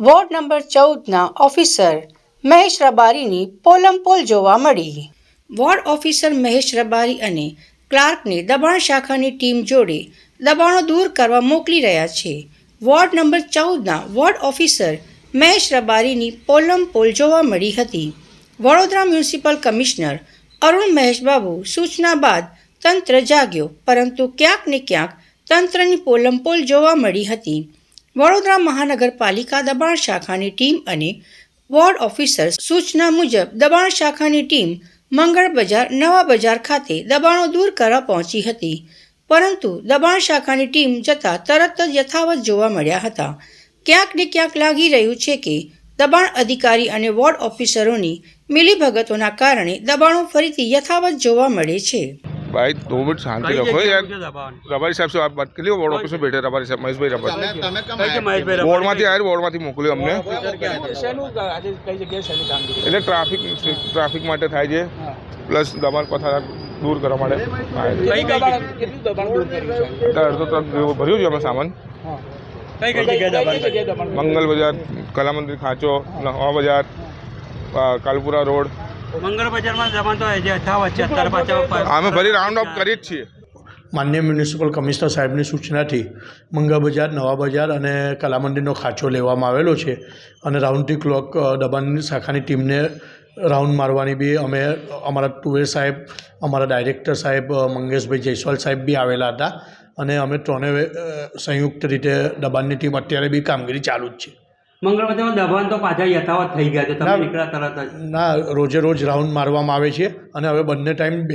Ward number 14ના officer Mahesh રબારીની પોલમપોલ જોવા મળી। વોર્ડ ઓફિસર મહેશ રબારી અને ક્લાર્કને દબાણ શાખાની ટીમ જોડે દબાણો દૂર કરવા મોકલી રહ્યા છે। વોર્ડ નંબર 14ના વોર્ડ ઓફિસર મહેશ રબારીની પોલમપોલ જોવા મળી હતી। વડોદરા મ્યુનિસિપલ કમિશનર અરુણ મહેશબાબુ સૂચના બાદ તંત્ર જાગ્યો, પરંતુ ક્યાંક ને ક્યાંક તંત્રની પોલમપોલ જોવા મળી હતી। વડોદરા મહાનગરપાલિકા દબાણ શાખાની ટીમ અને વોર્ડ ઓફિસર સૂચના મુજબ દબાણ શાખાની ટીમ મંગળ બજાર, નવા બજાર ખાતે દબાણો દૂર કરવા પહોંચી હતી, પરંતુ દબાણ શાખાની ટીમ જતાં તરત જ યથાવત જોવા મળ્યા હતા। ક્યાંક ને ક્યાંક લાગી રહ્યું છે કે દબાણ અધિકારી અને વોર્ડ ઓફિસરોની મિલીભગતોના કારણે દબાણો ફરીથી યથાવત જોવા મળે છે। भाई 2 मिनट शांति रखो यार। रबारी साहब से आप बात कर लियो। वार्ड ऑफिस में बैठे रबारी साहब, महेश भाई रबारी बोर्ड में आए, बोर्ड में मोकल्यो अमने એટલે ટ્રાફિક માટે થાય છે, પ્લસ દબાણ પથારા દૂર કરવા માટે અડધો ટ્રક ભર્યું છે અમે સામાન। મંગલ બજાર, કલા મંદિર ખાંચો, નવા બજાર, કાલપુરા રોડ, મંગળ બજારમાં દબાણ તો યથાવત છે। અત્યારે પાછા અમે ફરી રાઉન્ડ અપ કરી જ છીએ। માન્ય મ્યુનિસિપલ કમિશનર સાહેબની સૂચનાથી મંગળ બજાર, નવા બજાર અને કલા મંદિરનો ખાંચો લેવામાં આવેલો છે અને રાઉન્ડ ધી ક્લોક દબાણની શાખાની ટીમને રાઉન્ડ મારવાની બી અમે અમારા ટુવે સાહેબ, અમારા ડાયરેક્ટર સાહેબ મંગેશભાઈ જયસ્વાલ સાહેબ બી આવેલા હતા અને અમે ત્રણે સંયુક્ત રીતે દબાણની ટીમ અત્યારે બી કામગીરી ચાલુ જ છે। મંગળ બજારમાં દબાણ તો પાછા યથાવત થઈ ગયા છે, તમે નીકળ્યા તરત જ ના, રોજે રોજ રાઉન્ડ મારવામાં આવે છે અને હવે બે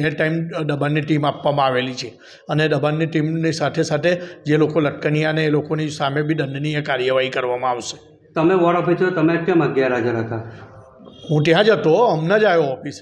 ટાઈમ દબાણની ટીમ આપવામાં આવેલી છે અને દબાણની ટીમની સાથે સાથે જે લોકો લટકનિયા ને એ લોકોની સામે બી દંડનીય કાર્યવાહી કરવામાં આવશે। તમે વોર્ડ ઓફિસર, તમે કેમ 11 હાજર હતા? હું ત્યાં જ હતો, હમણાં જ આવ્યો ઓફિસે।